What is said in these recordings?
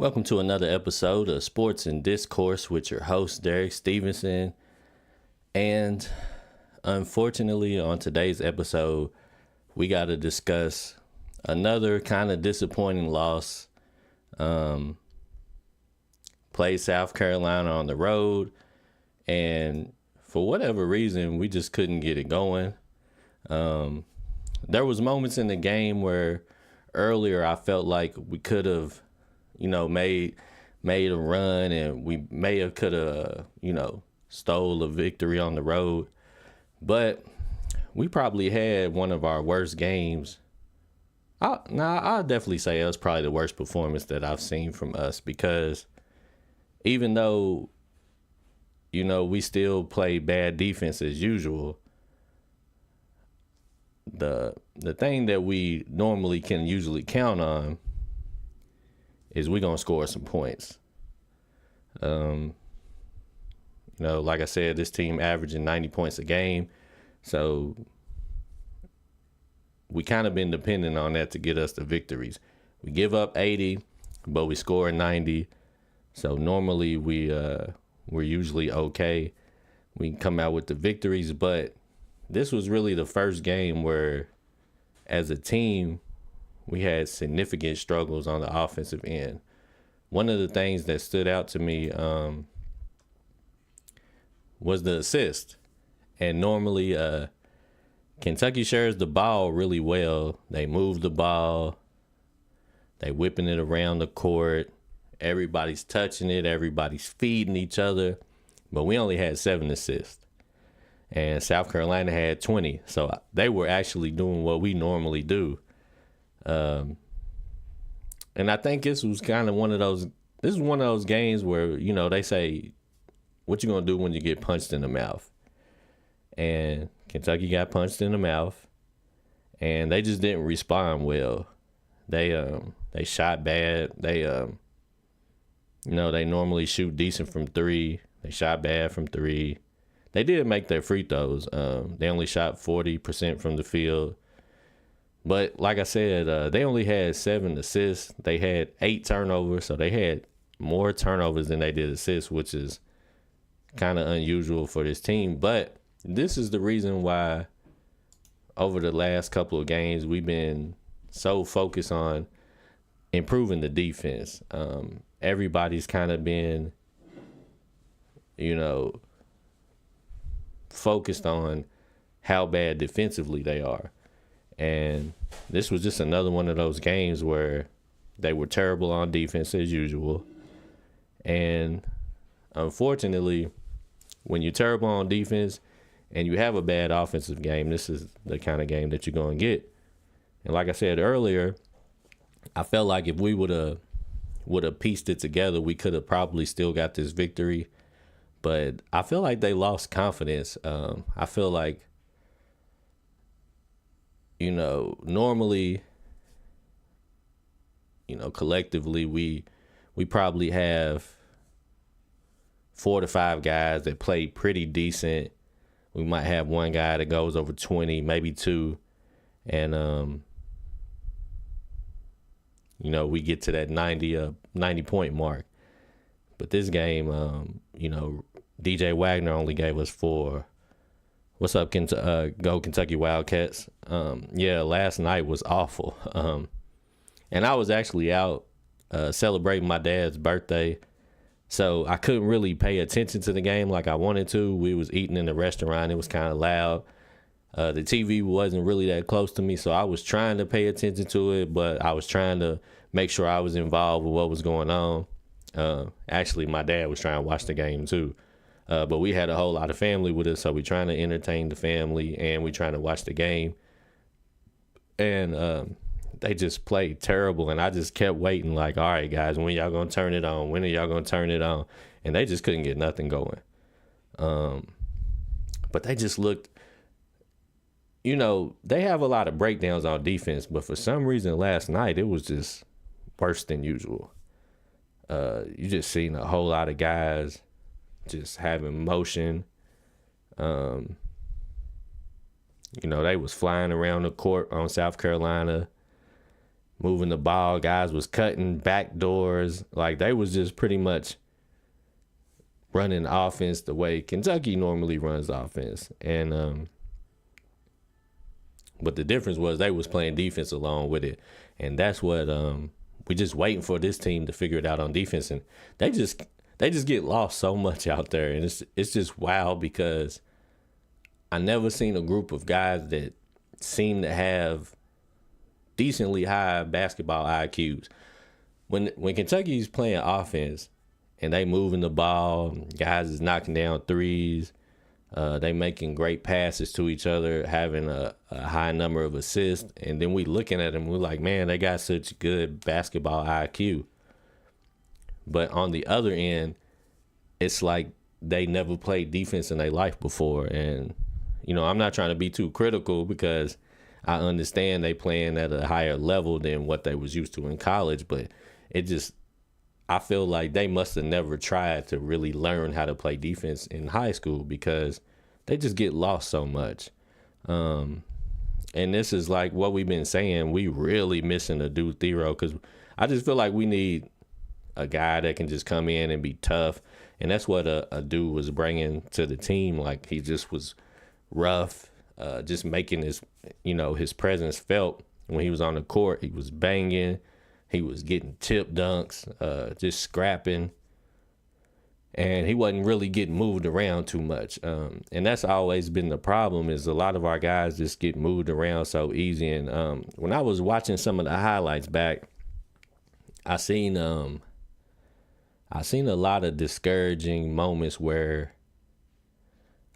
Welcome to another episode of Sports and Discourse with your host, Derek Stevenson. And unfortunately, on today's episode, we got to discuss another kind of disappointing loss. Played South Carolina on the road, and for whatever reason, we just couldn't get it going. There was moments in the game where earlier I felt like we could have made a run, and we could have, stole a victory on the road. But we probably had one of our worst games. I'll definitely say it was probably the worst performance that I've seen from us, because even though, we still play bad defense as usual, the thing that we normally can usually count on is we're going to score some points. Like I said, this team averaging 90 points a game. So we kind of been dependent on that to get us the victories. We give up 80, but we score 90. So normally we're usually okay. We can come out with the victories, but this was really the first game where, as a team, we had significant struggles on the offensive end. One of the things that stood out to me was the assist. And normally Kentucky shares the ball really well. They move the ball. They whipping it around the court. Everybody's touching it. Everybody's feeding each other. But we only had 7 assists. And South Carolina had 20. So they were actually doing what we normally do. And I think this was kind of one of those games where, they say, what you going to do when you get punched in the mouth? And Kentucky got punched in the mouth, and they just didn't respond well. They shot bad. They normally shoot decent from 3. They shot bad from 3. They did make their free throws. They only shot 40% from the field. But like I said, they only had 7 assists. They had 8 turnovers, so they had more turnovers than they did assists, which is kind of unusual for this team. But this is the reason why over the last couple of games we've been so focused on improving the defense. Everybody's kind of been, focused on how bad defensively they are. And this was just another one of those games where they were terrible on defense as usual. And unfortunately, when you're terrible on defense and you have a bad offensive game, this is the kind of game that you're going to get. And like I said earlier, I felt like if we would have pieced it together, we could have probably still got this victory. But I feel like they lost confidence. I feel like, normally, collectively, we probably have 4 to 5 guys that play pretty decent. We might have one guy that goes over 20, maybe 2. And, we get to that 90 point mark. But this game, DJ Wagner only gave us 4. What's up, go Kentucky Wildcats? Last night was awful. And I was actually out celebrating my dad's birthday, so I couldn't really pay attention to the game like I wanted to. We was eating in the restaurant. It was kind of loud. The TV wasn't really that close to me, so I was trying to pay attention to it, but I was trying to make sure I was involved with what was going on. Actually, my dad was trying to watch the game too. But we had a whole lot of family with us, so we trying to entertain the family and we trying to watch the game. And they just played terrible, and I just kept waiting like, all right, guys, when y'all going to turn it on? When are y'all going to turn it on? And they just couldn't get nothing going. But they just looked, they have a lot of breakdowns on defense, but for some reason last night it was just worse than usual. You just seen a whole lot of guys just having motion. They was flying around the court on South Carolina. moving the ball. Guys was cutting back doors. Like, they was just pretty much running offense the way Kentucky normally runs offense. And but the difference was they was playing defense along with it. And that's what we just waiting for this team to figure it out on defense. And they just get lost so much out there. And it's just wild because I never seen a group of guys that seem to have decently high basketball IQs. When Kentucky's playing offense and they moving the ball, guys is knocking down threes, they making great passes to each other, having a high number of assists, and then we looking at them, we're like, man, they got such good basketball IQ. But on the other end, it's like they never played defense in their life before. And, you know, I'm not trying to be too critical because I understand they playing at a higher level than what they was used to in college, but I feel like they must have never tried to really learn how to play defense in high school because they just get lost so much. And this is like what we've been saying. We really missing a dude Thero because I just feel like we need a guy that can just come in and be tough. And that's what a dude was bringing to the team. Like, he just was rough, just making his presence felt when he was on the court. He was banging. He was getting tip dunks, just scrapping. And he wasn't really getting moved around too much. And that's always been the problem, is a lot of our guys just get moved around so easy. And when I was watching some of the highlights back, I seen a lot of discouraging moments where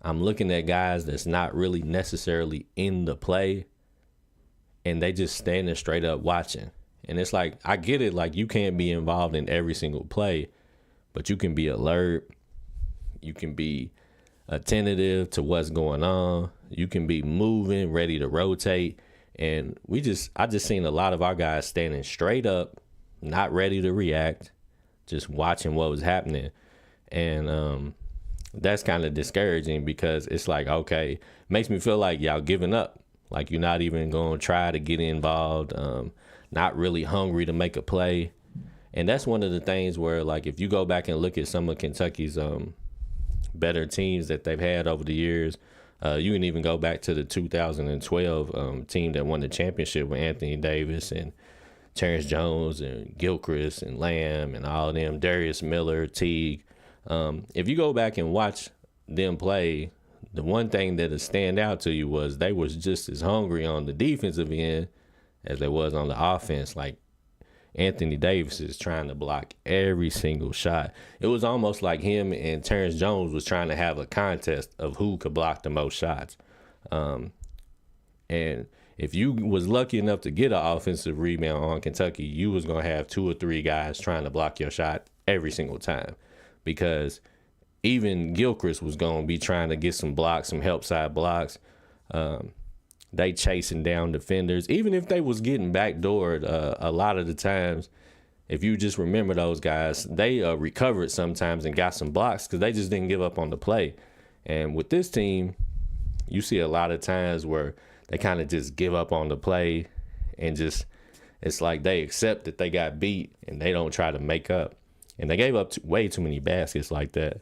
I'm looking at guys that's not really necessarily in the play, and they just standing straight up watching. And it's like, I get it, like, you can't be involved in every single play, but you can be alert. You can be attentive to what's going on. You can be moving, ready to rotate. And I just seen a lot of our guys standing straight up, not ready to react, just watching what was happening. And that's kind of discouraging because it's like, okay, makes me feel like y'all giving up. Like, you're not even going to try to get involved, not really hungry to make a play. And that's one of the things where, like, if you go back and look at some of Kentucky's better teams that they've had over the years, you can even go back to the 2012 team that won the championship with Anthony Davis and Terrence Jones and Gilchrist and Lamb and all of them, Darius Miller, Teague. If you go back and watch them play, the one thing that'll stand out to you was they was just as hungry on the defensive end as they was on the offense. Like, Anthony Davis is trying to block every single shot. It was almost like him and Terrence Jones was trying to have a contest of who could block the most shots. And if you was lucky enough to get an offensive rebound on Kentucky, you was going to have 2 or 3 guys trying to block your shot every single time, because even Gilchrist was going to be trying to get some blocks, some help side blocks. They chasing down defenders. Even if they was getting backdoored, a lot of the times, if you just remember those guys, they recovered sometimes and got some blocks because they just didn't give up on the play. And with this team, you see a lot of times where they kind of just give up on the play and just, it's like they accept that they got beat and they don't try to make up. And they gave up way too many baskets like that.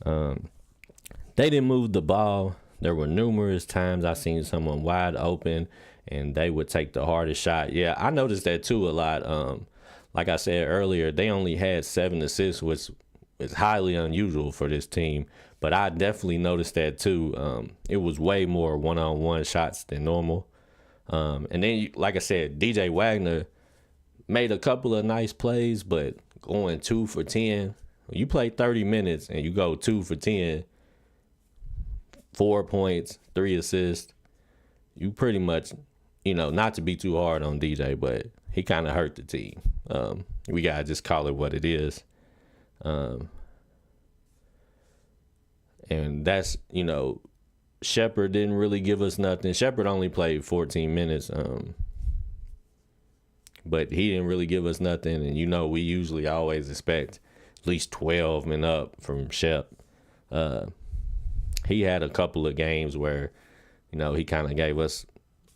They didn't move the ball. There were numerous times I seen someone wide open and they would take the hardest shot. Yeah, I noticed that too a lot. Like I said earlier, they only had 7 assists, which is highly unusual for this team. But I definitely noticed that too. It was way more one-on-one shots than normal. And then, like I said, DJ Wagner made a couple of nice plays, but going 2 for 10, when you play 30 minutes and you go 2 for 10, 4 points, 3 assists, you pretty much, not to be too hard on DJ, but he kind of hurt the team. We got to just call it what it is. And that's, Shepherd didn't really give us nothing. Shepherd only played 14 minutes, but he didn't really give us nothing. And, we usually always expect at least 12 and up from Shep. He had a couple of games where, he kind of gave us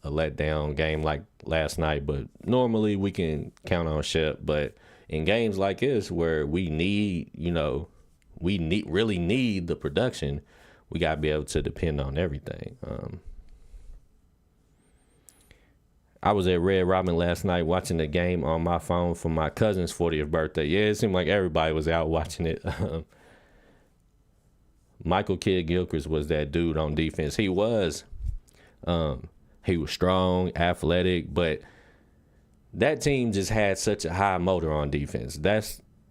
a letdown game like last night, but normally we can count on Shep. But in games like this where we need, really need the production, we got to be able to depend on everything. I was at Red Robin last night watching the game on my phone for my cousin's 40th birthday. Yeah, it seemed like everybody was out watching it. Michael Kidd-Gilchrist was that dude on defense. He was strong, athletic, but that team just had such a high motor on defense.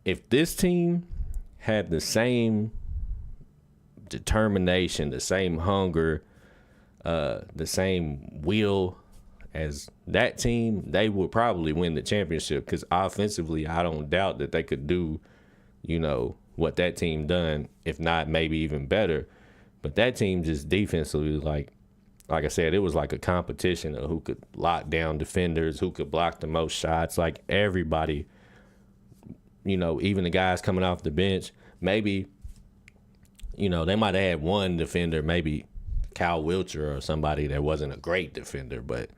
If this team had the same determination, the same hunger, the same will as that team, they would probably win the championship, because offensively, I don't doubt that they could do, what that team done, if not maybe even better. But that team just defensively, like I said, it was like a competition of who could lock down defenders, who could block the most shots. Like everybody, even the guys coming off the bench, maybe, they might have had one defender, maybe Cal Wilcher or somebody that wasn't a great defender, but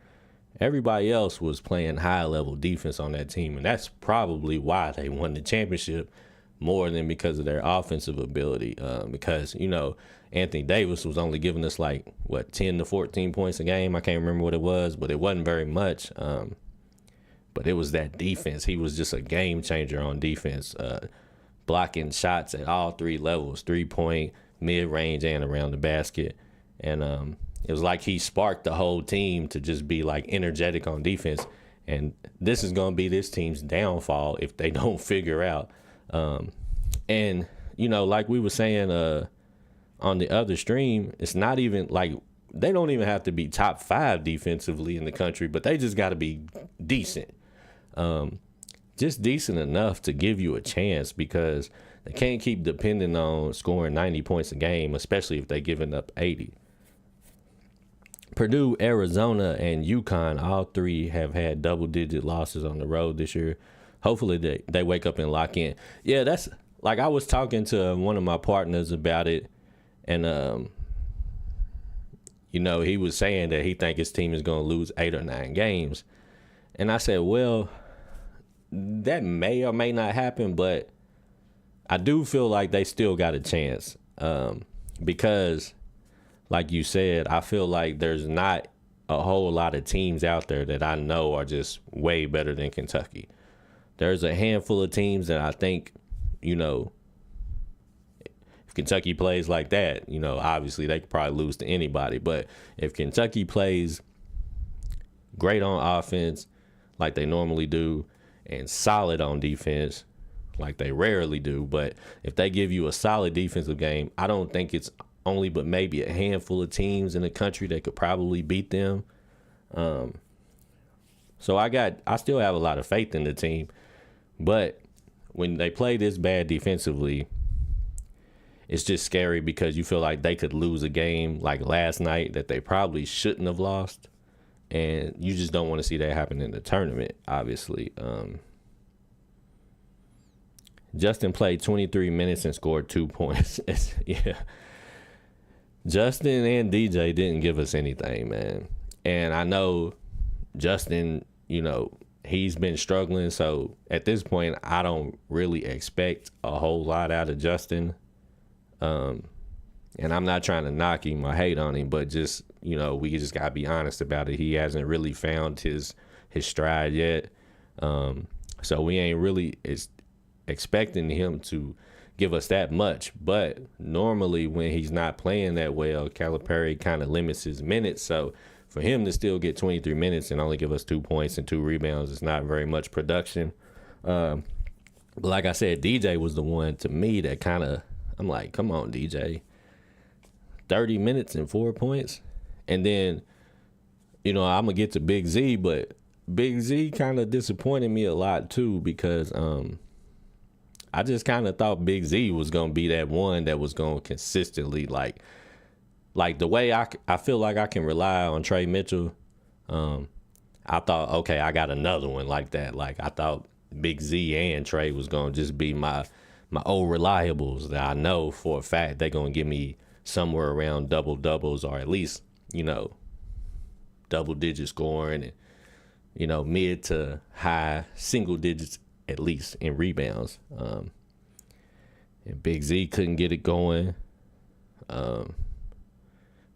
everybody else was playing high-level defense on that team, and that's probably why they won the championship more than because of their offensive ability. Because, Anthony Davis was only giving us 10 to 14 points a game. I can't remember what it was, but it wasn't very much. But it was that defense. He was just a game changer on defense, blocking shots at all three levels, three-point, mid-range, and around the basket. And it was like he sparked the whole team to just be energetic on defense. And this is going to be this team's downfall if they don't figure out. And, like we were saying on the other stream, it's not even they don't even have to be top 5 defensively in the country, but they just got to be decent. Just decent enough to give you a chance, because they can't keep depending on scoring 90 points a game, especially if they're giving up 80. Purdue, Arizona, and UConn, all three have had double-digit losses on the road this year. Hopefully they wake up and lock in. Yeah, that's I was talking to one of my partners about it, and he was saying that he think his team is going to lose 8 or 9 games. And I said, well, that may or may not happen, but I do feel like they still got a chance, because like you said, I feel like there's not a whole lot of teams out there that I know are just way better than Kentucky. There's a handful of teams that I think, if Kentucky plays like that, obviously they could probably lose to anybody. But if Kentucky plays great on offense like they normally do, and solid on defense like they rarely do, but if they give you a solid defensive game, I don't think it's only but maybe a handful of teams in the country that could probably beat them. So I still have a lot of faith in the team, but when they play this bad defensively, it's just scary, because you feel like they could lose a game like last night that they probably shouldn't have lost, and you just don't want to see that happen in the tournament, obviously. Justin played 23 minutes and scored 2 points. Yeah. Justin and DJ didn't give us anything, man. And I know Justin, he's been struggling. So at this point, I don't really expect a whole lot out of Justin. And I'm not trying to knock him or hate on him, but just, we just got to be honest about it. He hasn't really found his stride yet. So we ain't really expecting him to give us that much. But normally when he's not playing that well, Calipari kind of limits his minutes. So for him to still get 23 minutes and only give us 2 points and 2 rebounds is not very much production. But like I said, DJ was the one to me that kind of, I'm like, come on, DJ. 30 minutes and 4 points. And then, I'm going to get to Big Z, but Big Z kind of disappointed me a lot too, because I just kind of thought Big Z was going to be that one that was going to consistently, like the way I feel like I can rely on Trey Mitchell. I thought, okay, I got another one like that. Like I thought Big Z and Trey was going to just be my old reliables that I know for a fact they're going to give me somewhere around double doubles, or at least, double digit scoring and, mid to high single digits at least in rebounds. And Big Z couldn't get it going.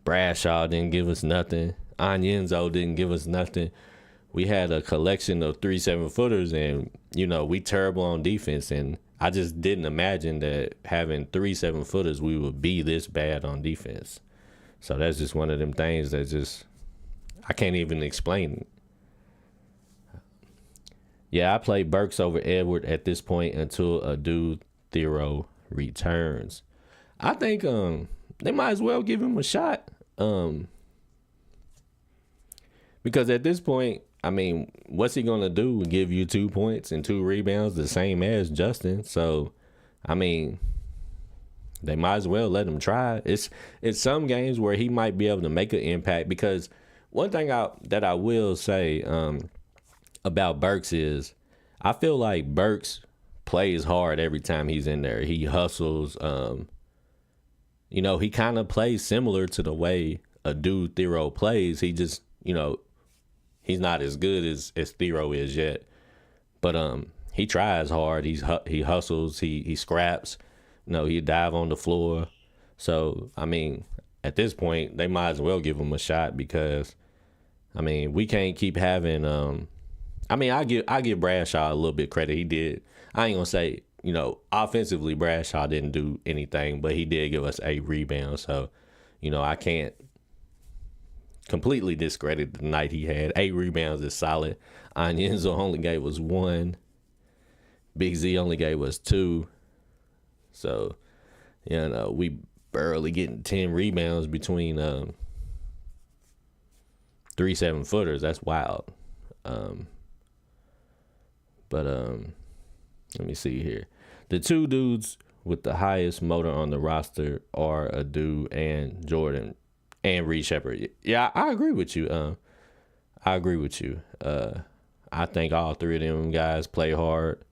Bradshaw didn't give us nothing. Onyenso didn't give us nothing. We had a collection of 3 7-footers, and we terrible on defense. And I just didn't imagine that having 3 7-footers, we would be this bad on defense. So that's just one of them things that just I can't even explain. Yeah, I played Burks over Edward at this point until a dude Thero returns. I think they might as well give him a shot. Because at this point, I mean, what's he gonna do? Give you 2 points and 2 rebounds, the same as Justin. So, I mean, they might as well let him try. It's some games where he might be able to make an impact. Because one thing that I will say about Burks is I feel like Burks plays hard every time he's in there. He hustles. He kind of plays similar to the way a dude Thero plays. He just, he's not as good as Thero is yet. But he tries hard. He hustles. He scraps. He dive on the floor. So, I mean, at this point, they might as well give him a shot because, I mean, we can't keep having I give Bradshaw a little bit credit. He did. I ain't gonna say, offensively Bradshaw didn't do anything, but he did give us 8 rebounds. So, I can't completely discredit the night he had. 8 rebounds is solid. Onyenso only gave us 1. Big Z only gave us 2. So, we barely getting 10 rebounds between 3 7-footers. That's wild. But let me see here. The 2 dudes with the highest motor on the roster are Adu and Jordan and Reed Shepherd. Yeah, I agree with you. I think all 3 of them guys play hard.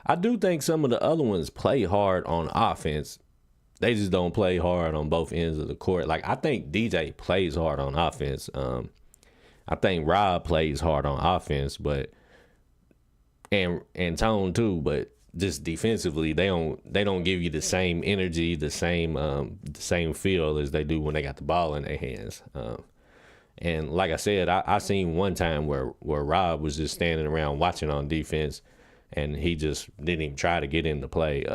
I do think some of the other ones play hard on offense. They just don't play hard on both ends of the court. Like, I think DJ plays hard on offense. I think Rob plays hard on offense, but and Tone too, but just defensively they don't give you the same energy, the same feel as they do when they got the ball in their hands. And like I said, I seen one time where Rob was just standing around watching on defense, and he just didn't even try to get into play.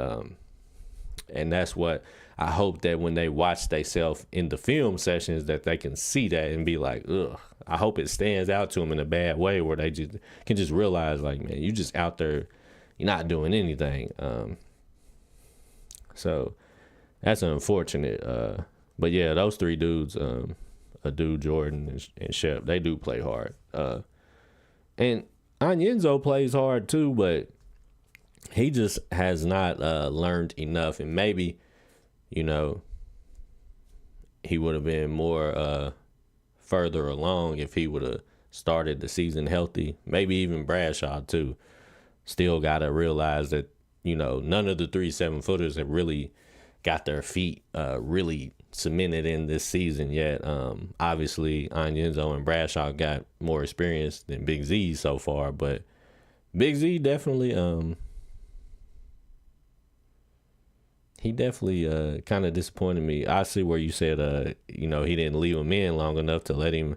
And that's what I hope that when they watch themselves in the film sessions that they can see that and be like, ugh. I hope it stands out to them in a bad way where they just can just realize, like, man, you just out there, you're not doing anything. So that's unfortunate. But yeah, those 3 dudes, Adu, Jordan, and Shep, they do play hard. And Onyenso plays hard too, but he just has not learned enough. And maybe, he would have been more further along if he would have started the season healthy. Maybe even Bradshaw too. Still got to realize that, none of the 3 7-footers have really got their feet really cemented in this season yet. Obviously, Onyenso and Bradshaw got more experience than Big Z so far, but Big Z definitely he definitely kind of disappointed me. I see where you said he didn't leave him in long enough to let him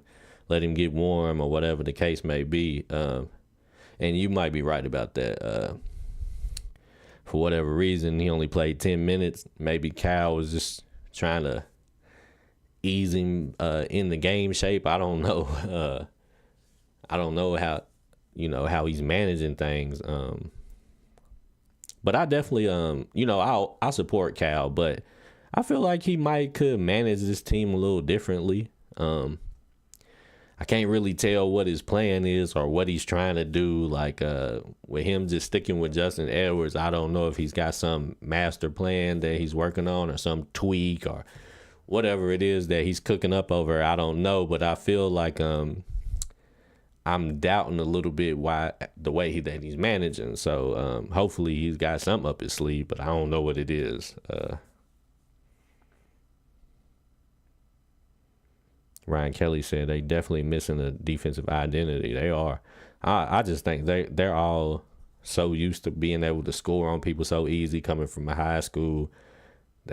get warm or whatever the case may be. And you might be right about that. For whatever reason, he only played 10 minutes. Maybe Cal was just trying to ease him in the game shape. I don't know. I don't know how he's managing things. But I definitely, I'll support Cal, but I feel like he could manage this team a little differently. I can't really tell what his plan is or what he's trying to do. Like with him just sticking with Justin Edwards, I don't know if he's got some master plan that he's working on or some tweak or whatever it is that he's cooking up over. I don't know, but I feel like I'm doubting a little bit why the way that he's managing. So hopefully he's got something up his sleeve, but I don't know what it is. Ryan Kelly said they definitely missing a defensive identity. They are. I just think they're all so used to being able to score on people so easy coming from a high school.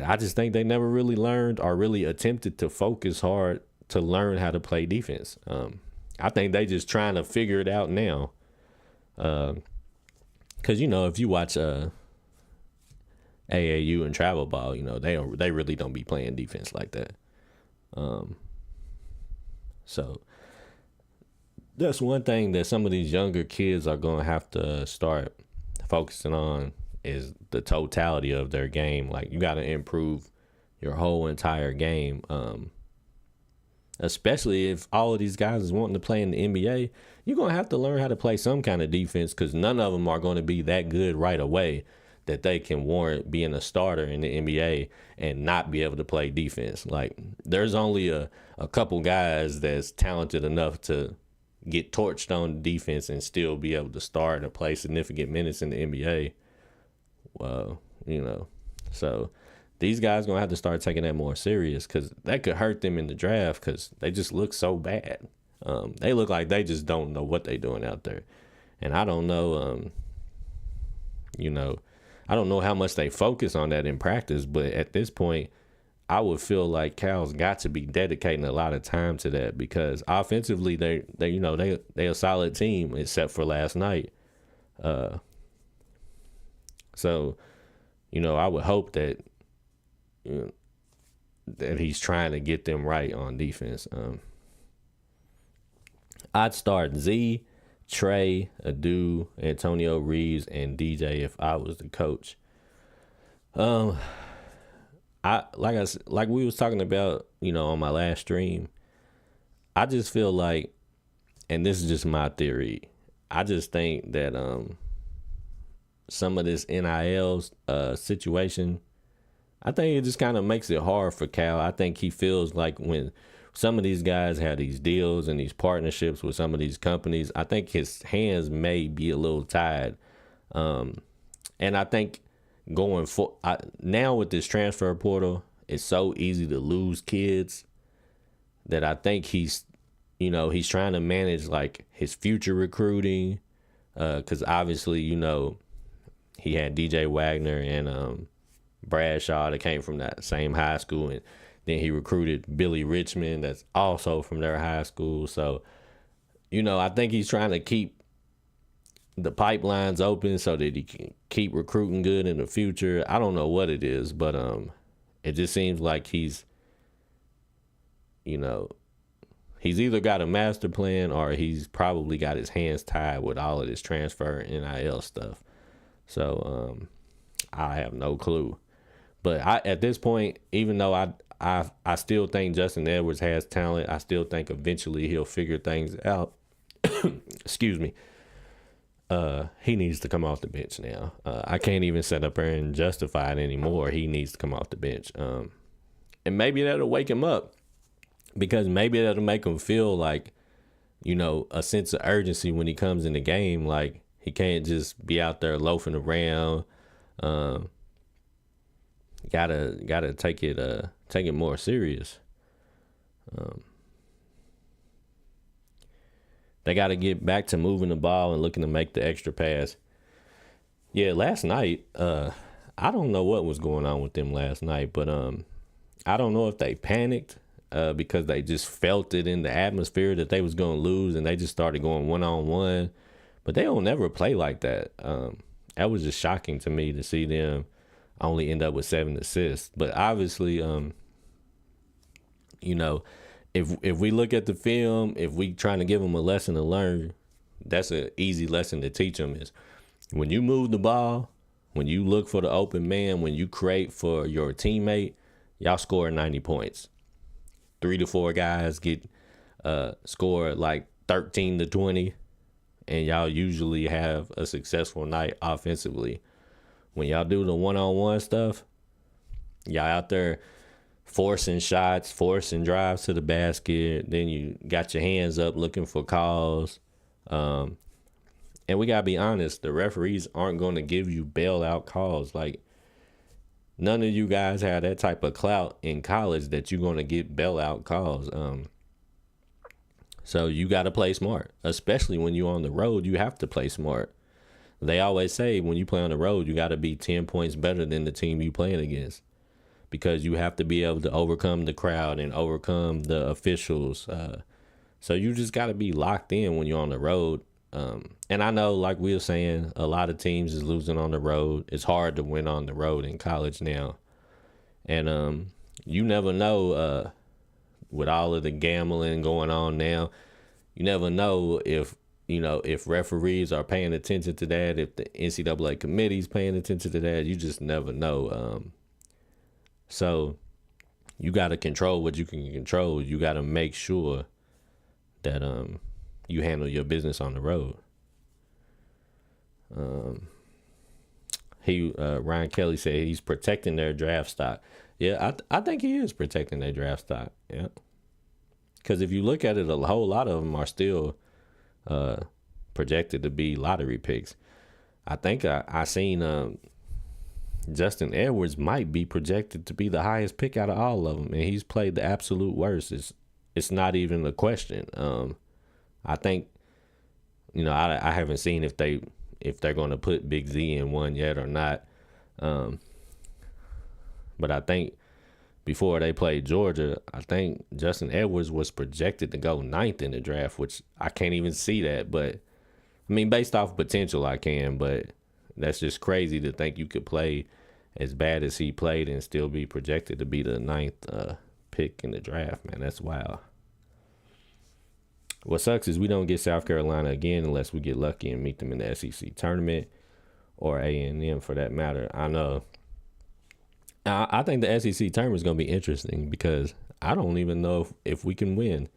I just think they never really learned or really attempted to focus hard to learn how to play defense. I think they just trying to figure it out now. Because if you watch AAU and travel ball, they really don't be playing defense like that. So that's one thing that some of these younger kids are going to have to start focusing on is the totality of their game. Like, you got to improve your whole entire game. Especially if all of these guys is wanting to play in the NBA, you're going to have to learn how to play some kind of defense, because none of them are going to be that good right away that they can warrant being a starter in the NBA and not be able to play defense. Like, there's only a couple guys that's talented enough to get torched on defense and still be able to start and play significant minutes in the NBA. Well, so these guys going to have to start taking that more serious, because that could hurt them in the draft, because they just look so bad. They look like they just don't know what they're doing out there. And I don't know, I don't know how much they focus on that in practice, but at this point, I would feel like Cal's got to be dedicating a lot of time to that, because offensively they a solid team except for last night. So, I would hope that that he's trying to get them right on defense. I'd start Z, Trey, Adu, Antonio Reeves, and DJ if I was the coach. Like we was talking about, on my last stream, I just feel like, and this is just my theory, I just think that some of this NIL situation, I think it just kind of makes it hard for Cal. I think he feels like when some of these guys have these deals and these partnerships with some of these companies, I think his hands may be a little tied. And I think now with this transfer portal, it's so easy to lose kids that I think he's trying to manage like his future recruiting. Because obviously, he had DJ Wagner and Bradshaw that came from that same high school, and then he recruited Billy Richmond that's also from their high school. So, I think he's trying to keep the pipelines open so that he can keep recruiting good in the future. I don't know what it is, but it just seems like he's either got a master plan or he's probably got his hands tied with all of this transfer and NIL stuff. So I have no clue. But at this point, even though I still think Justin Edwards has talent, I still think eventually he'll figure things out. Excuse me. He needs to come off the bench now. I can't even sit up there and justify it anymore. He needs to come off the bench. And maybe that'll wake him up, because maybe that'll make him feel like, a sense of urgency when he comes in the game. Like, he can't just be out there loafing around. Gotta take it more serious. They got to get back to moving the ball and looking to make the extra pass. Yeah, last night, I don't know what was going on with them last night, but I don't know if they panicked because they just felt it in the atmosphere that they was going to lose, and they just started going one-on-one. But they don't never play like that. That was just shocking to me to see them only end up with 7 assists. But obviously, if we look at the film, if we trying to give them a lesson to learn, that's an easy lesson to teach them is when you move the ball, when you look for the open man, when you create for your teammate, y'all score 90 points. 3 to 4 guys get score like 13 to 20, and y'all usually have a successful night offensively. When y'all do the one-on-one stuff, y'all out there forcing shots, forcing drives to the basket, then you got your hands up looking for calls. And we got to be honest, the referees aren't going to give you bailout calls. Like, none of you guys have that type of clout in college that you're going to get bailout calls. So you got to play smart, especially when you're on the road. You have to play smart. They always say when you play on the road, you got to be 10 points better than the team you playing against, because you have to be able to overcome the crowd and overcome the officials. So you just got to be locked in when you're on the road. And I know, like we were saying, a lot of teams is losing on the road. It's hard to win on the road in college now. And you never know, with all of the gambling going on now, you never know if, if referees are paying attention to that, if the NCAA committee's paying attention to that. You just never know. So you got to control what you can control. You got to make sure that you handle your business on the road. Ryan Kelly said he's protecting their draft stock. Yeah, I think he is protecting their draft stock. Yeah, because if you look at it, a whole lot of them are still projected to be lottery picks. I think I seen Justin Edwards might be projected to be the highest pick out of all of them, and he's played the absolute worst. It's not even a question. I think, I haven't seen if they're going to put Big Z in one yet or not. But I think before they played Georgia, I think Justin Edwards was projected to go 9th in the draft, which I can't even see that. But, I mean, based off potential, I can. But that's just crazy to think you could play as bad as he played and still be projected to be the 9th pick in the draft, man. That's wild. What sucks is we don't get South Carolina again unless we get lucky and meet them in the SEC tournament, or A&M for that matter. I know. I think the SEC tournament is going to be interesting because I don't even know if we can win.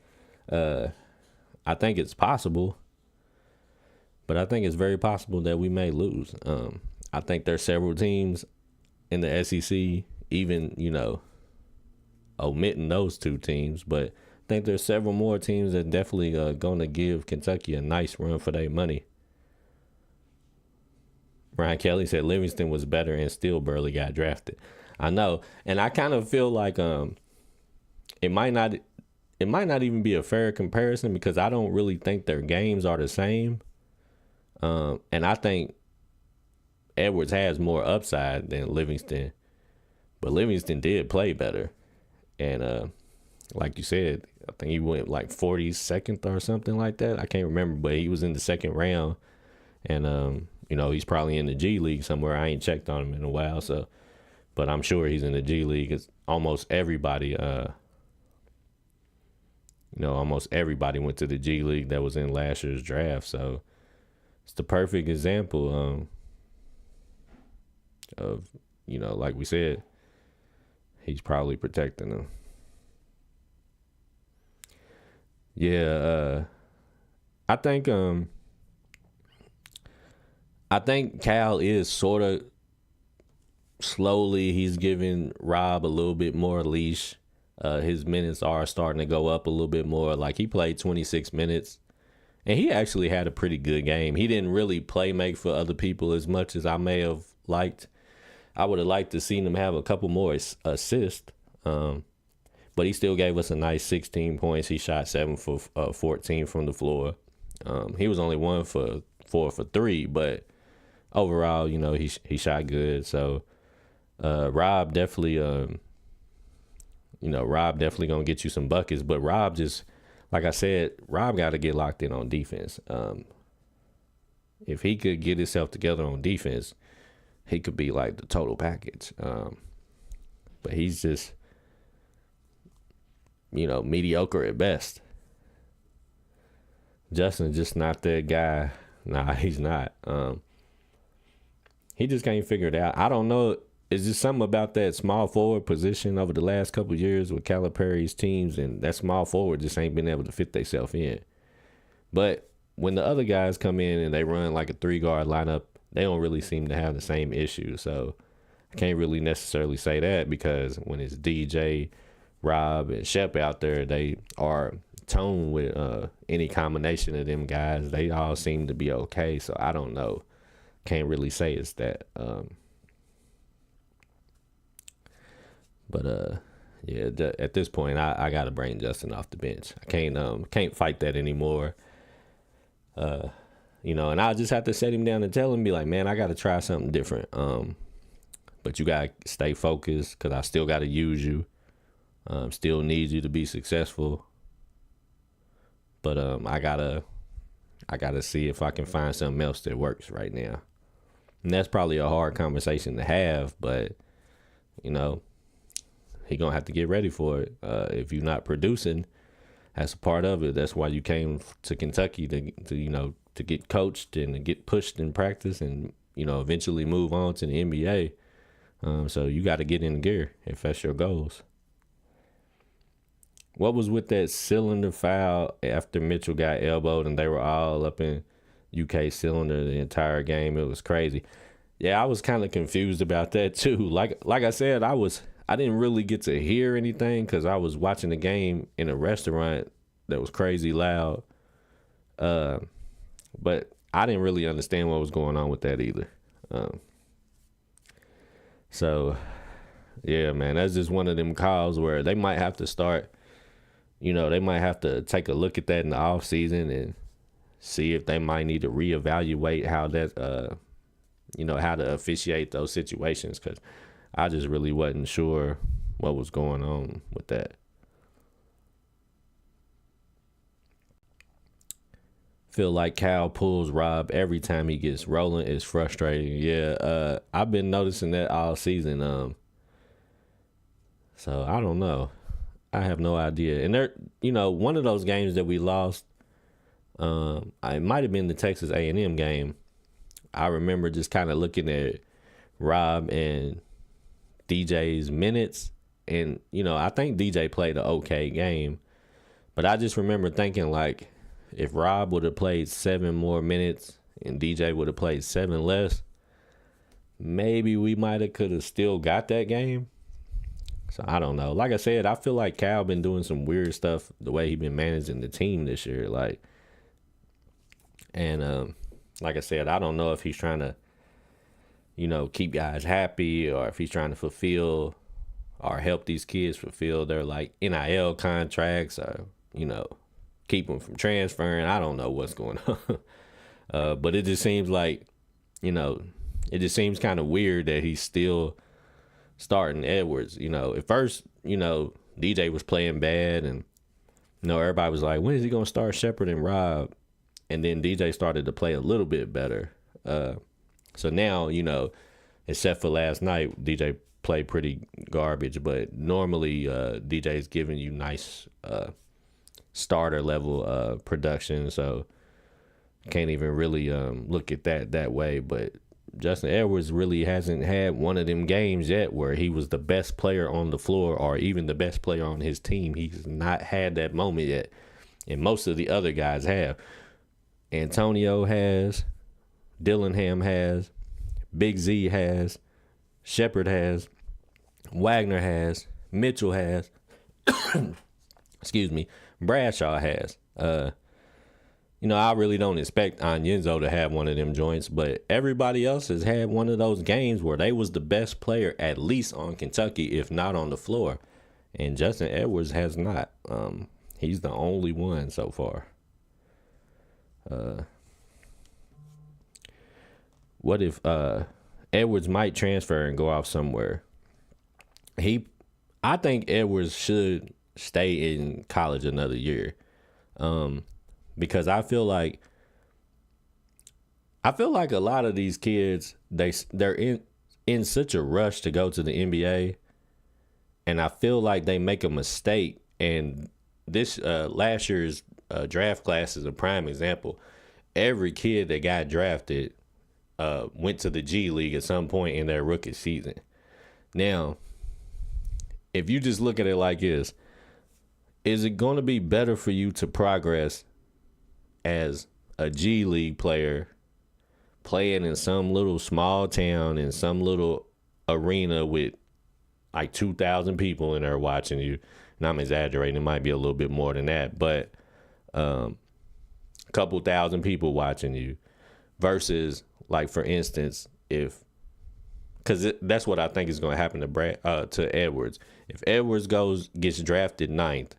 I think it's possible, but I think it's very possible that we may lose. I think there's several teams in the SEC, even, omitting those two teams, but I think there's several more teams that definitely going to give Kentucky a nice run for their money. Ryan Kelly said Livingston was better and still barely got drafted. I know, and I kind of feel like it might not even be a fair comparison because I don't really think their games are the same. And I think Edwards has more upside than Livingston, but Livingston did play better. And like you said, I think he went like 42nd or something like that. I can't remember, but he was in the second round. And, he's probably in the G League somewhere. I ain't checked on him in a while, so. But I'm sure he's in the G League. It's almost everybody, almost everybody went to the G League that was in last year's draft. So it's the perfect example of, like we said, he's probably protecting them. Yeah, I think Cal is sort of slowly, he's giving Rob a little bit more leash. His minutes are starting to go up a little bit more. Like, he played 26 minutes, and he actually had a pretty good game. He didn't really make for other people as much as I may have liked. I would have liked to seen him have a couple more assists, but he still gave us a nice 16 points. He shot 7 for 14 from the floor. He was only 1 for 4 for 3, but overall, he shot good. So Rob definitely, Rob definitely gonna get you some buckets. But Rob just, like I said, Rob got to get locked in on defense. If he could get himself together on defense, he could be like the total package. But he's just, mediocre at best. Justin's just not that guy. Nah, he's not. He just can't figure it out. I don't know. It's just something about that small forward position over the last couple of years with Calipari's teams, and that small forward just ain't been able to fit themselves in. But when the other guys come in and they run like a 3-guard lineup, they don't really seem to have the same issue. So I can't really necessarily say that because when it's DJ, Rob, and Shep out there, they are toned with any combination of them guys. They all seem to be okay. So I don't know. Can't really say it's that. But Yeah, at this point, I gotta bring Justin off the bench. I can't fight that anymore. And I just have to set him down and tell him, be like, man, I gotta try something different. But you gotta stay focused because I still gotta use you. Still need you to be successful. But I gotta see if I can find something else that works right now. And that's probably a hard conversation to have, but he gonna have to get ready for it. If you're not producing, that's a part of it. That's why you came to Kentucky to get coached and to get pushed in practice and eventually move on to the NBA. So you got to get in gear if that's your goals. What was with that cylinder foul after Mitchell got elbowed and they were all up in UK cylinder the entire game? It was crazy. Yeah, I was kind of confused about that too. Like I said, I didn't really get to hear anything because I was watching the game in a restaurant that was crazy loud. But I didn't really understand what was going on with that either. So, yeah, man, that's just one of them calls where they might have to start, they might have to take a look at that in the off season and see if they might need to reevaluate how that, how to officiate those situations. Because I just really wasn't sure what was going on with that. Feel like Cal pulls Rob every time he gets rolling. It's frustrating. Yeah, I've been noticing that all season. So I don't know. I have no idea. And there, one of those games that we lost, it might have been the Texas A&M game. I remember just kind of looking at Rob and DJ's minutes, and I think DJ played an okay game, but I just remember thinking like, if Rob would have played 7 more minutes and DJ would have played 7 less, maybe we might have could have still got that game. So I don't know. Like I said, I feel like Cal been doing some weird stuff the way he been managing the team this year. Like I said, I don't know if he's trying to, keep guys happy or if he's trying to fulfill or help these kids fulfill their like NIL contracts or, keep them from transferring. I don't know what's going on. But it just seems like, it just seems kind of weird that he's still starting Edwards. At first, DJ was playing bad and, everybody was like, when is he going to start Shepard and Rob? And then DJ started to play a little bit better. So now, except for last night, DJ played pretty garbage, but normally DJ's giving you nice starter level production, so can't even really look at that way. But Justin Edwards really hasn't had one of them games yet where he was the best player on the floor or even the best player on his team. He's not had that moment yet, and most of the other guys have. Antonio has, Dillingham has, Big Z has, Shepard has, Wagner has, Mitchell has, excuse me, Bradshaw has. I really don't expect Onyenso to have one of them joints, but everybody else has had one of those games where they was the best player, at least on Kentucky, if not on the floor. And Justin Edwards has not. He's the only one so far. What if Edwards might transfer and go off somewhere? I think Edwards should stay in college another year, because I feel like a lot of these kids they're in such a rush to go to the NBA, and I feel like they make a mistake. And this last year's draft class is a prime example. Every kid that got drafted went to the G League at some point in their rookie season. Now, if you just look at it like this, is it going to be better for you to progress as a G League player playing in some little small town in some little arena with like 2,000 people in there watching you? And I'm exaggerating, it might be a little bit more than that, but a couple thousand people watching you versus, like, for instance, if because that's what I think is going to happen to to Edwards. If Edwards gets drafted ninth,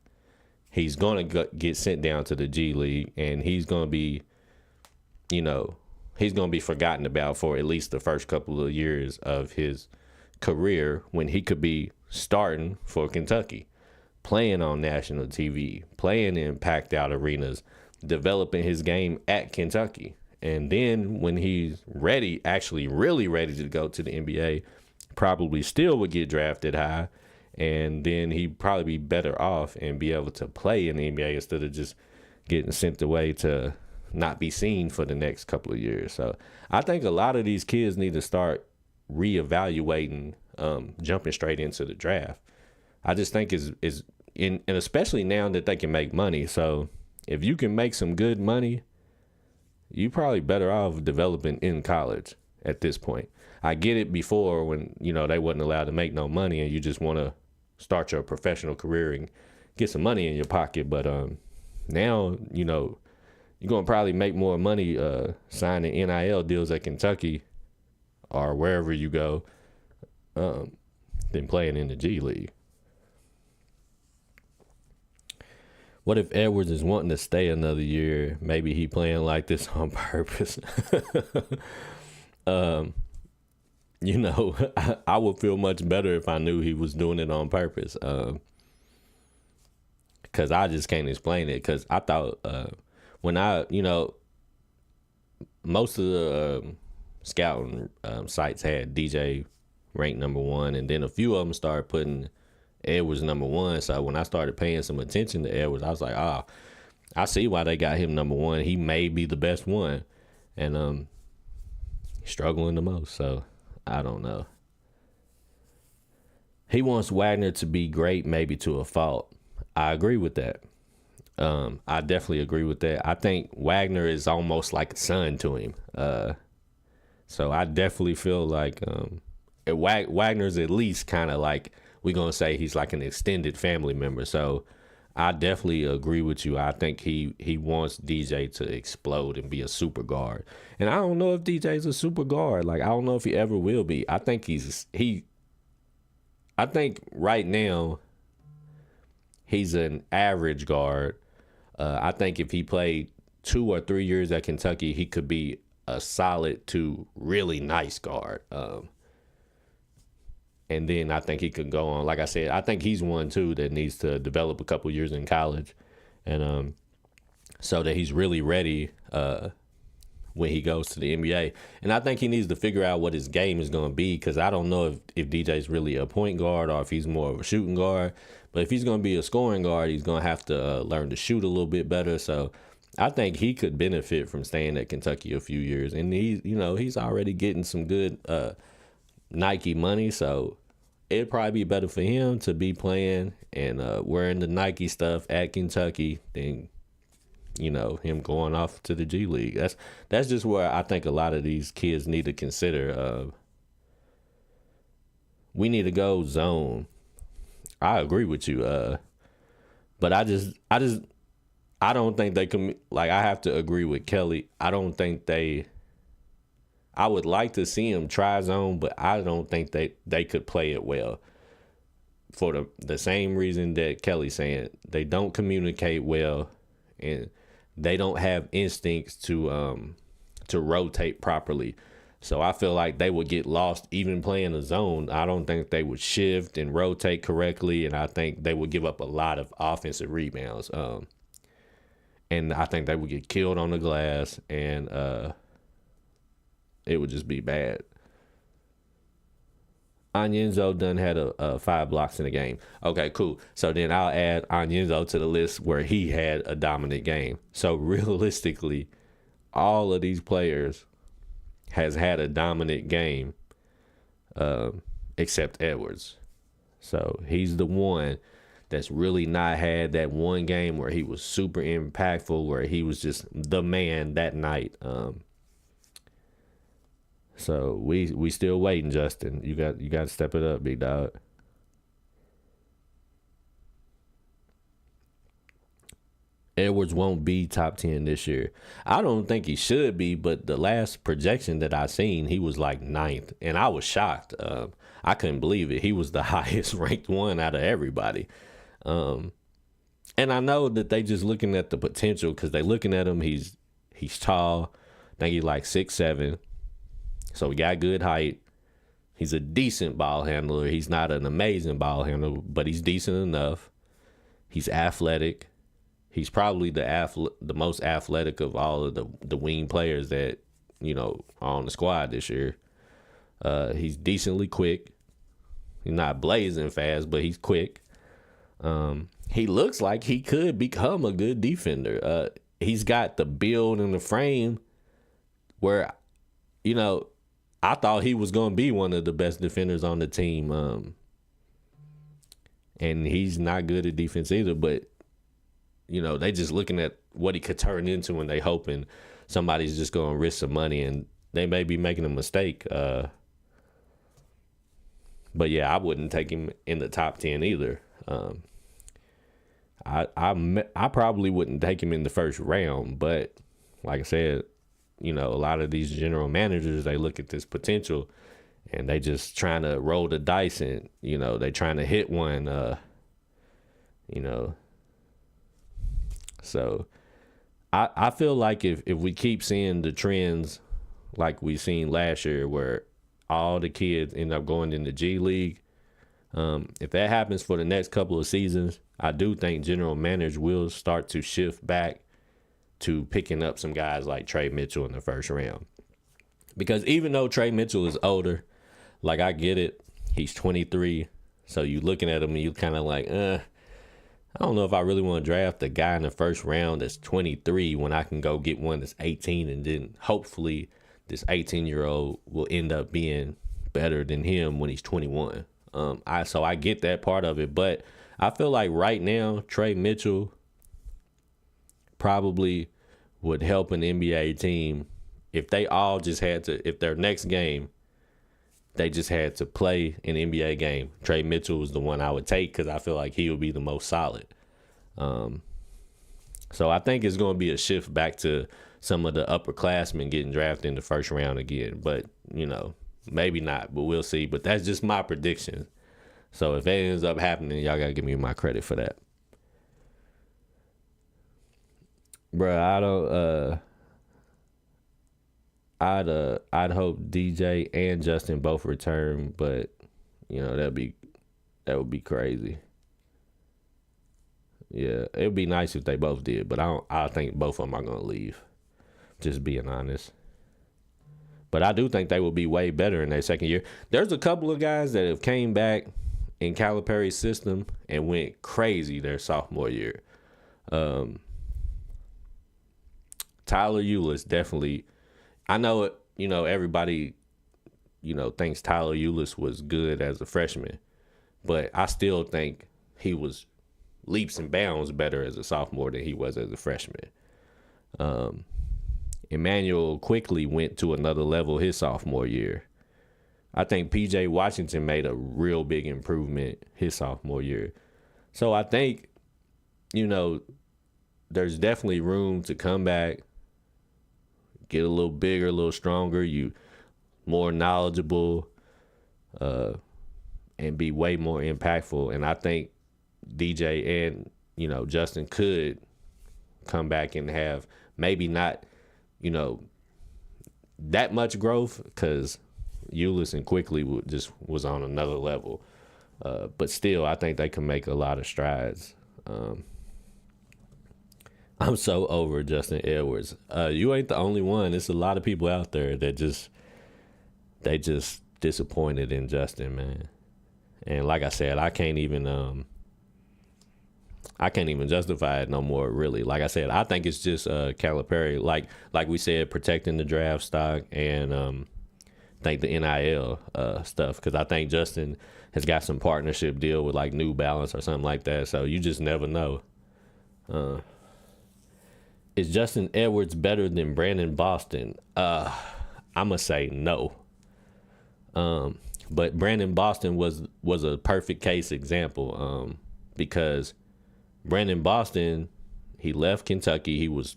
he's going to get sent down to the G League, and he's going to be, he's going to be forgotten about for at least the first couple of years of his career, when he could be starting for Kentucky, playing on national TV, playing in packed out arenas, developing his game at Kentucky. And then when he's ready, actually really ready to go to the NBA, probably still would get drafted high. And then he'd probably be better off and be able to play in the NBA instead of just getting sent away to not be seen for the next couple of years. So I think a lot of these kids need to start reevaluating jumping straight into the draft. I just think and especially now that they can make money. So if you can make some good money, you probably better off developing in college at this point. I get it before when, they wasn't allowed to make no money and you just want to start your professional career and get some money in your pocket. But now, you're going to probably make more money signing NIL deals at Kentucky or wherever you go than playing in the G League. What if Edwards is wanting to stay another year? Maybe he playing like this on purpose. I would feel much better if I knew he was doing it on purpose. Because I just can't explain it. Because I thought when most of the scouting sites had DJ ranked number 1, and then a few of them started putting Edwards number 1. So when I started paying some attention to Edwards, I was like, I see why they got him number 1. He may be the best one, and struggling the most. So I don't know. He wants Wagner to be great, maybe to a fault. I agree with that. I definitely agree with that. I think Wagner is almost like a son to him. So I definitely feel like Wagner's at least kind of like, we're going to say he's like an extended family member. So I definitely agree with you. I think he wants DJ to explode and be a super guard. And I don't know if DJ's a super guard. Like, I don't know if he ever will be. I think I think right now he's an average guard. I think if he played 2 or 3 years at Kentucky, he could be a solid to really nice guard. And then I think he could go on. Like I said, I think he's one, too, that needs to develop a couple years in college. And so that he's really ready when he goes to the NBA. And I think he needs to figure out what his game is going to be, because I don't know if DJ's really a point guard or if he's more of a shooting guard. But if he's going to be a scoring guard, he's going to have to learn to shoot a little bit better. So I think he could benefit from staying at Kentucky a few years. And he's already getting some good Nike money, so it'd probably be better for him to be playing and wearing the Nike stuff at Kentucky than him going off to the G League. That's just where I think a lot of these kids need to consider. We need to go zone. I agree with you, but I don't think they can. Like, I have to agree with Kelly. I don't think they. I would like to see him try zone, but I don't think they could play it well. For the same reason that Kelly's saying, they don't communicate well, and they don't have instincts to rotate properly. So I feel like they would get lost even playing a zone. I don't think they would shift and rotate correctly, and I think they would give up a lot of offensive rebounds. And I think they would get killed on the glass, and it would just be bad. Onyenso done had a 5 blocks in the game. Okay, cool. So then I'll add Onyenso to the list where he had a dominant game. So realistically, all of these players has had a dominant game except Edwards. So he's the one that's really not had that one game where he was super impactful, where he was just the man that night. So we still waiting, Justin. You got to step it up, big dog. Edwards won't be top 10 this year. I don't think he should be, but the last projection that I seen, he was like ninth, and I was shocked. I couldn't believe it. He was the highest ranked one out of everybody. And I know that they just looking at the potential because they looking at him. He's tall. I think he's like 6'7", so he got good height. He's a decent ball handler. He's not an amazing ball handler, but he's decent enough. He's athletic. He's probably the most athletic of all of the wing players that, are on the squad this year. He's decently quick. He's not blazing fast, but he's quick. He looks like he could become a good defender. He's got the build and the frame where, I thought he was going to be one of the best defenders on the team. And he's not good at defense either, but they just looking at what he could turn into, and they hoping somebody's just going to risk some money, and they may be making a mistake. But yeah, I wouldn't take him in the top 10 either. I probably wouldn't take him in the first round, but like I said, a lot of these general managers, they look at this potential and they just trying to roll the dice, and they trying to hit one. So I feel like if we keep seeing the trends like we seen last year where all the kids end up going in the G League, if that happens for the next couple of seasons, I do think general managers will start to shift back to picking up some guys like Trey Mitchell in the first round. Because even though Trey Mitchell is older, like I get it, he's 23, so you looking at him and you kind of like, I don't know if I really want to draft a guy in the first round that's 23 when I can go get one that's 18, and then hopefully this 18-year-old will end up being better than him when he's 21. So I get that part of it, but I feel like right now Trey Mitchell probably would help an NBA team if they all just had to, if their next game they just had to play an NBA game. Trey Mitchell was the one I would take because I feel like he would be the most solid. So I think it's going to be a shift back to some of the upperclassmen getting drafted in the first round again. But, maybe not, but we'll see. But that's just my prediction. So if that ends up happening, y'all got to give me my credit for that. Bruh, I'd hope DJ and Justin both return, but that would be crazy. Yeah, it would be nice if they both did, but I think both of them are gonna leave. Just being honest. But I do think they will be way better in their second year. There's a couple of guys that have came back in Calipari's system and went crazy their sophomore year. Tyler Ulis definitely. I know it. Everybody, thinks Tyler Ulis was good as a freshman, but I still think he was leaps and bounds better as a sophomore than he was as a freshman. Emmanuel quickly went to another level his sophomore year. I think PJ Washington made a real big improvement his sophomore year. So I think, there's definitely room to come back, get a little bigger, a little stronger, you more knowledgeable, and be way more impactful. And I think DJ and, Justin could come back and have maybe not, that much growth because Ulis and Quickly was on another level. But still, I think they can make a lot of strides. I'm so over Justin Edwards. You ain't the only one. There's a lot of people out there that just disappointed in Justin, man. And like I said, I can't even justify it no more, really. Like I said, I think it's just Calipari, like we said, protecting the draft stock and think the NIL stuff, because I think Justin has got some partnership deal with like New Balance or something like that. So you just never know. Is Justin Edwards better than Brandon Boston? I'm gonna say no. But Brandon Boston was a perfect case example because Brandon Boston, He left Kentucky. He was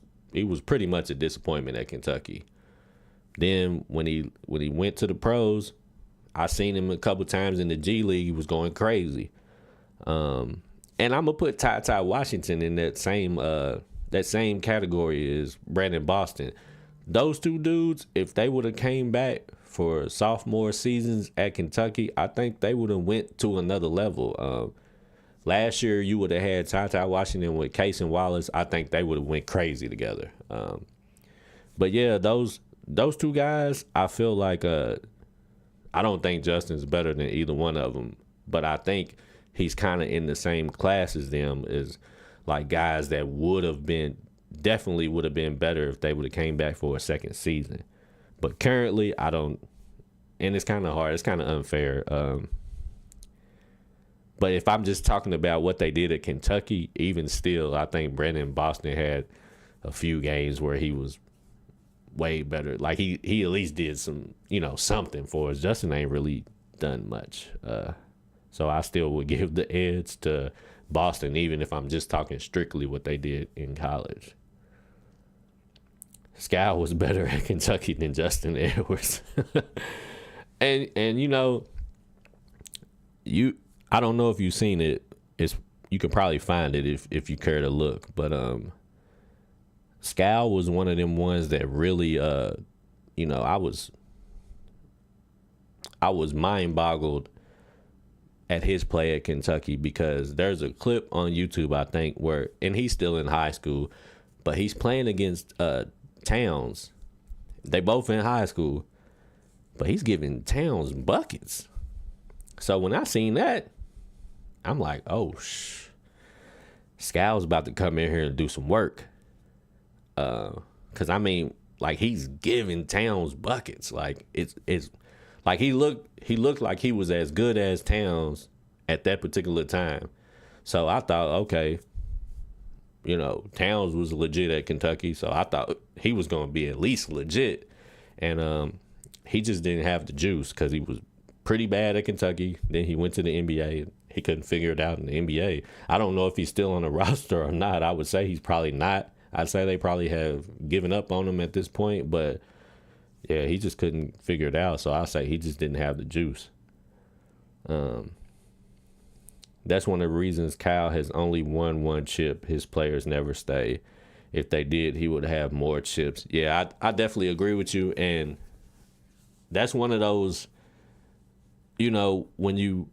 pretty much a disappointment at Kentucky. Then when he went to the pros, I seen him a couple times in the G League. He was going crazy. And I'm gonna put Ty Washington in that same category as Brandon Boston. Those two dudes, if they would have came back for sophomore seasons at Kentucky, I think they would have went to another level. Last year, you would have had Ty Washington with Case and Wallace. I think they would have went crazy together. But yeah, those two guys, I feel like I don't think Justin's better than either one of them, but I think he's kind of in the same class as them, as like guys that definitely would have been better if they would have came back for a second season. But currently, I don't, and it's kind of hard. It's kind of unfair. But if I'm just talking about what they did at Kentucky, even still, I think Brandon Boston had a few games where he was way better. Like he at least did something for us. Justin ain't really done much. So I still would give the edge to Boston, even if I'm just talking strictly what they did in college. Scal was better at Kentucky than Justin Edwards. and I don't know if you've seen it. You could probably find it if you care to look. But Scal was one of them ones that really I was mind boggled at his play at Kentucky, because there's a clip on YouTube, I think, and he's still in high school, but he's playing against Towns. They both in high school, but he's giving Towns buckets. So when I seen that, I'm like, oh, Scal's about to come in here and do some work. Because I mean, like, he's giving Towns buckets. Like it's like he looked like he was as good as Towns at that particular time. So I thought, okay, Towns was legit at Kentucky, so I thought he was going to be at least legit. And he just didn't have the juice, because he was pretty bad at Kentucky. Then he went to the NBA. He couldn't figure it out in the NBA. I don't know if he's still on the roster or not. I would say he's probably not. I'd say they probably have given up on him at this point. But, yeah, he just couldn't figure it out. So I say he just didn't have the juice. That's one of the reasons Cal has only won one chip. His players never stay. If they did, he would have more chips. Yeah, I definitely agree with you. And that's one of those, when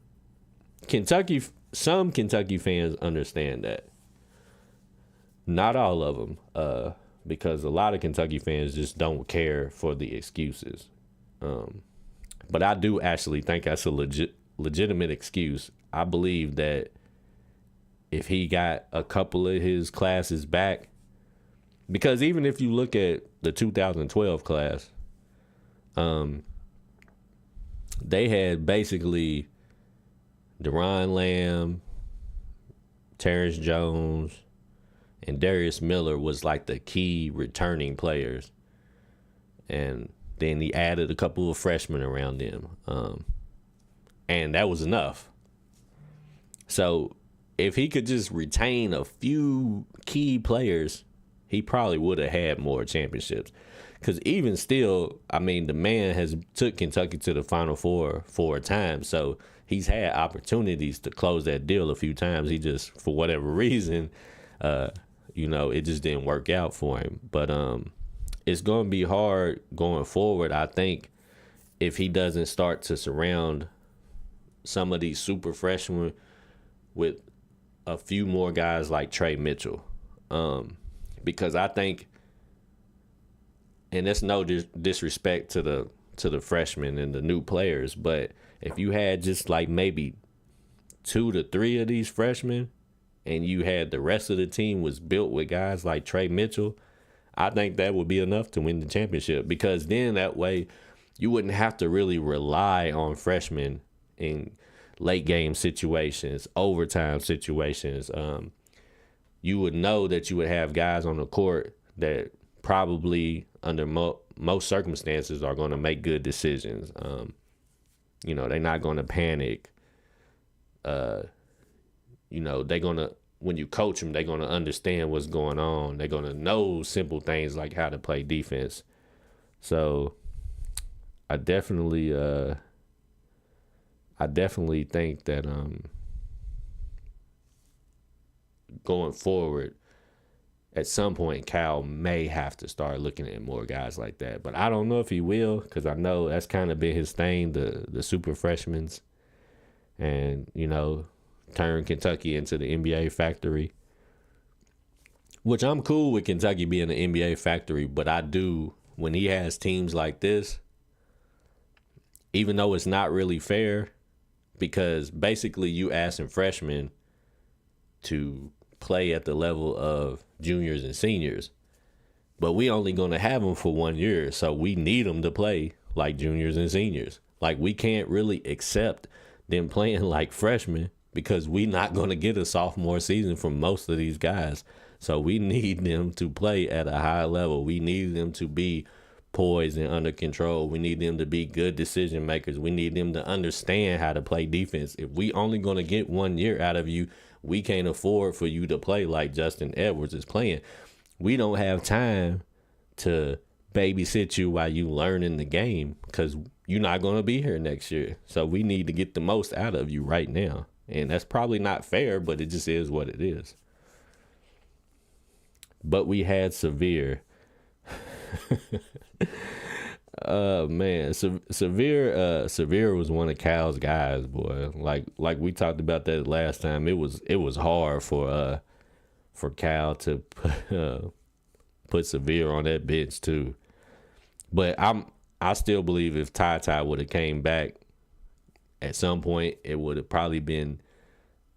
some Kentucky fans understand that. Not all of them, because a lot of Kentucky fans just don't care for the excuses. But I do actually think that's a legitimate excuse. I believe that if he got a couple of his classes back, because even if you look at the 2012 class, they had basically Deron Lamb, Terrence Jones, and Darius Miller was like the key returning players. And then he added a couple of freshmen around them. And that was enough. So if he could just retain a few key players, he probably would have had more championships. Because even still, I mean, the man has took Kentucky to the Final Four times. So he's had opportunities to close that deal a few times. He just, for whatever reason, it just didn't work out for him. But it's going to be hard going forward, I think, if he doesn't start to surround some of these super freshmen with a few more guys like Trey Mitchell. Because I think, and that's no disrespect to the freshmen and the new players, but if you had just like maybe 2 to 3 of these freshmen, and you had the rest of the team was built with guys like Trey Mitchell, I think that would be enough to win the championship. Because then that way you wouldn't have to really rely on freshmen in late game situations, overtime situations. You would know that you would have guys on the court that probably under most circumstances are going to make good decisions. They're not going to panic. They're going to when you coach them, they're gonna understand what's going on. They're gonna know simple things like how to play defense. So I definitely think that going forward, at some point, Cal may have to start looking at more guys like that. But I don't know if he will, because I know that's kind of been his thing, the super freshmen, and, you know, turn Kentucky into the NBA factory, which I'm cool with Kentucky being the NBA factory. But I do, when he has teams like this, even though it's not really fair, because basically you asking freshmen to play at the level of juniors and seniors, but we only going to have them for 1 year, so we need them to play like juniors and seniors. Like, we can't really accept them playing like freshmen because we not going to get a sophomore season from most of these guys. So we need them to play at a high level. We need them to be poised and under control. We need them to be good decision makers. We need them to understand how to play defense. If we only going to get 1 year out of you, we can't afford for you to play like Justin Edwards is playing. We don't have time to babysit you while you learning the game, because you're not going to be here next year. So we need to get the most out of you right now. And that's probably not fair, but it just is what it is. But we had Severe. Man, Severe was one of Cal's guys, boy. Like we talked about that last time. It was hard for Cal to put Severe on that bench too. But I still believe if Ty would have came back at some point, it would have probably been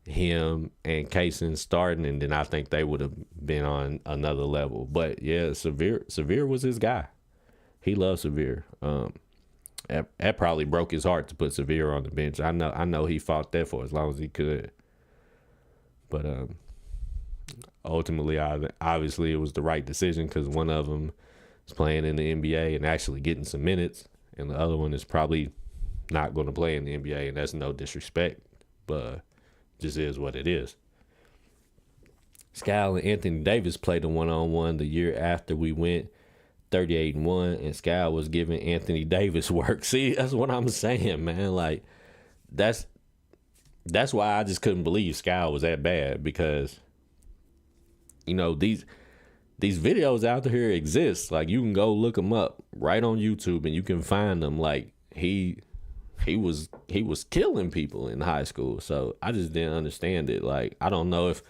him and Kaysen starting, and then I think they would have been on another level. But yeah, Severe was his guy. He loved Severe. That probably broke his heart to put Severe on the bench. I know he fought that for as long as he could. But ultimately, obviously, it was the right decision, because one of them is playing in the NBA and actually getting some minutes, and the other one is probably not going to play in the NBA, and that's no disrespect, but just is what it is. Skal and Anthony Davis played a one-on-one the year after we went 38-1, and Skal was giving Anthony Davis work. See, that's what I'm saying, man. Like, that's why I just couldn't believe Skal was that bad, because, you know, these videos out here exist. Like, you can go look them up right on YouTube, and you can find them. Like, he was killing people in high school. So I just didn't understand it. Like, I don't know if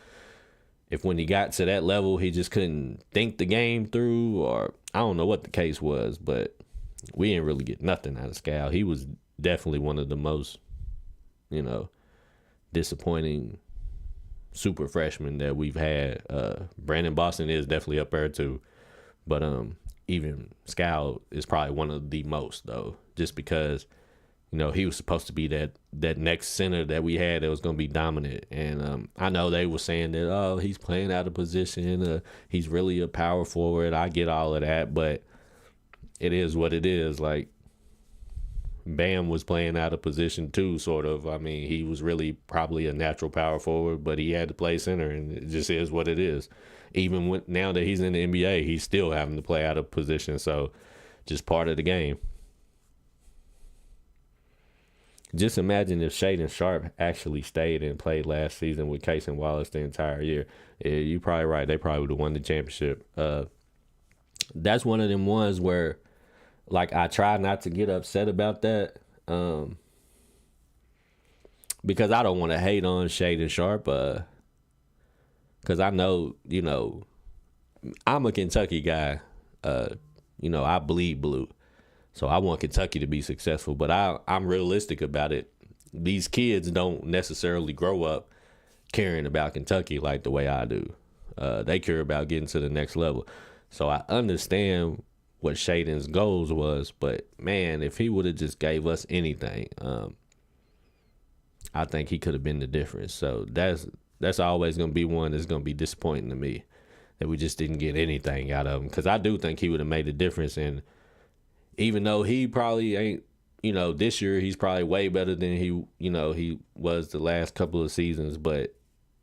when he got to that level, he just couldn't think the game through, or I don't know what the case was, but we didn't really get nothing out of Skal. He was definitely one of the most, you know, disappointing super freshmen that we've had. Brandon Boston is definitely up there too, but even Skal is probably one of the most, though, just because, you know, he was supposed to be that next center that we had that was going to be dominant. And I know they were saying that, oh, he's playing out of position. He's really a power forward. I get all of that, but it is what it is. Like, Bam was playing out of position too, sort of. I mean, he was really probably a natural power forward, but he had to play center, and it just is what it is. Even now that he's in the NBA, he's still having to play out of position. So just part of the game. Just imagine if Shaedon Sharpe actually stayed and played last season with Cason Wallace the entire year. Yeah, you're probably right. They probably would have won the championship. That's one of them ones where, like, I try not to get upset about that, because I don't want to hate on Shaedon Sharpe, because I know, you know, I'm a Kentucky guy. You know, I bleed blue. So I want Kentucky to be successful, but I'm realistic about it. These kids don't necessarily grow up caring about Kentucky like the way I do. They care about getting to the next level. So I understand what Shaedon's goals was, but man, if he would have just gave us anything, I think he could have been the difference. So that's always going to be one that's going to be disappointing to me, that we just didn't get anything out of him, because I do think he would have made a difference. And even though he probably ain't, you know, this year he's probably way better than he was the last couple of seasons, but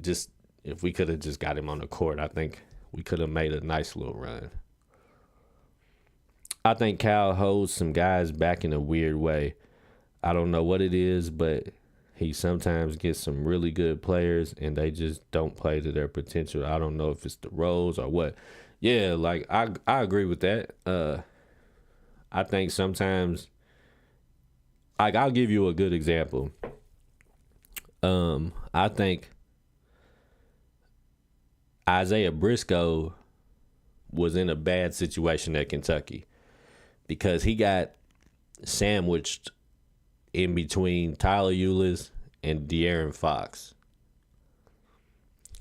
just if we could have just got him on the court, I think we could have made a nice little run. I think Cal holds some guys back in a weird way. I don't know what it is, but he sometimes gets some really good players and they just don't play to their potential. I don't know if it's the roles or what. Yeah, like I agree with that. I think sometimes, like, I'll give you a good example. I think Isaiah Briscoe was in a bad situation at Kentucky because he got sandwiched in between Tyler Eulis and De'Aaron Fox.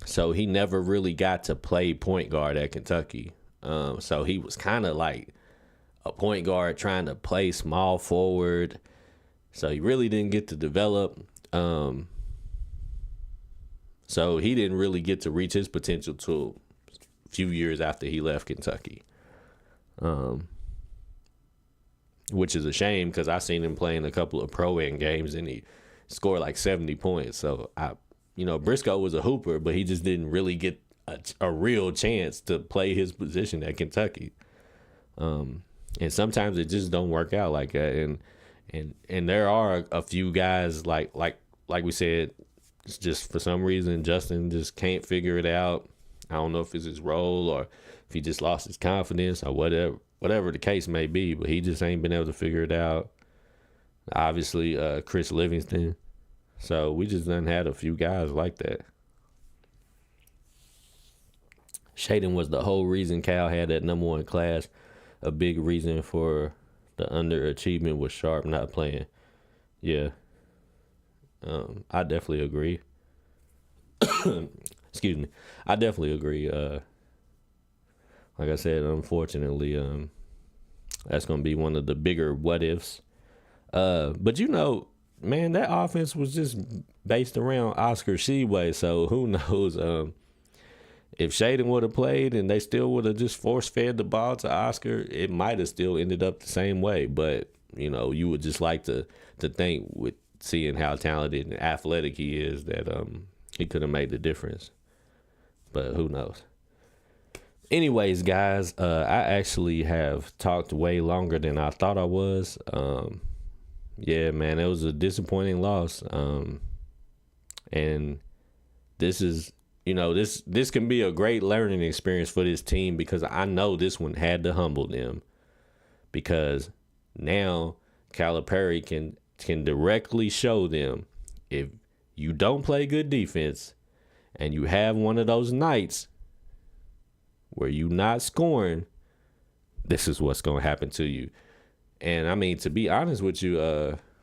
So he never really got to play point guard at Kentucky. So he was kind of like a point guard trying to play small forward. So he really didn't get to develop. So he didn't really get to reach his potential till a few years after he left Kentucky. Which is a shame because I seen him playing a couple of pro-am games and he scored like 70 points. So Briscoe was a hooper, but he just didn't really get a real chance to play his position at Kentucky. And sometimes it just don't work out like that. And there are a few guys like we said, it's just for some reason Justin just can't figure it out. I don't know if it's his role or if he just lost his confidence or whatever the case may be, but he just ain't been able to figure it out. Obviously, Chris Livingston. So we just done had a few guys like that. Shaden was the whole reason Cal had that number one class. A big reason for the underachievement was Sharp not playing. Yeah. I definitely agree. Excuse me. I definitely agree. Like I said, unfortunately, that's going to be one of the bigger what ifs. But man, that offense was just based around Oscar Tshiebwe. So who knows? If Shaden would have played and they still would have just force fed the ball to Oscar, it might have still ended up the same way. But you would just like to think with seeing how talented and athletic he is that he could have made the difference. But who knows? Anyways, guys, I actually have talked way longer than I thought I was. Yeah, man, it was a disappointing loss. And this is, this can be a great learning experience for this team because I know this one had to humble them because now Calipari can directly show them if you don't play good defense and you have one of those nights where you not scoring, this is what's going to happen to you. And I mean, to be honest with you,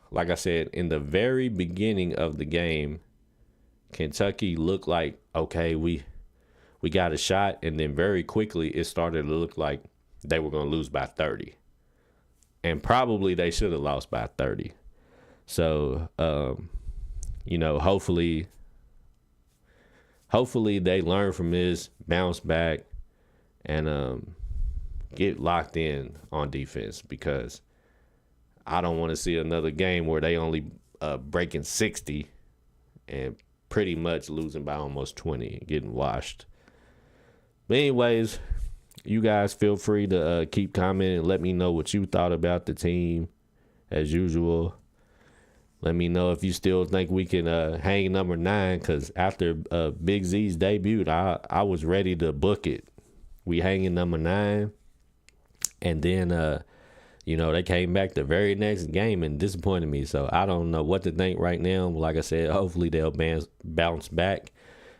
like I said, in the very beginning of the game, Kentucky looked like, okay, we got a shot. And then very quickly it started to look like they were going to lose by 30. And probably they should have lost by 30. So, hopefully they learn from this, bounce back, and get locked in on defense because I don't want to see another game where they only breaking 60 and pretty much losing by almost 20, getting washed. But anyways, you guys feel free to keep commenting. Let me know what you thought about the team as usual. Let me know if you still think we can hang number 9 because after Big Z's debut, I was ready to book it. We hanging number 9. And then, they came back the very next game and disappointed me. So I don't know what to think right now. Like I said, hopefully they'll bounce back.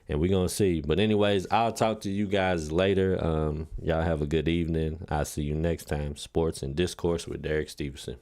And we're going to see. But anyways, I'll talk to you guys later. Y'all have a good evening. I'll see you next time. Sports and Discourse with Derek Stevenson.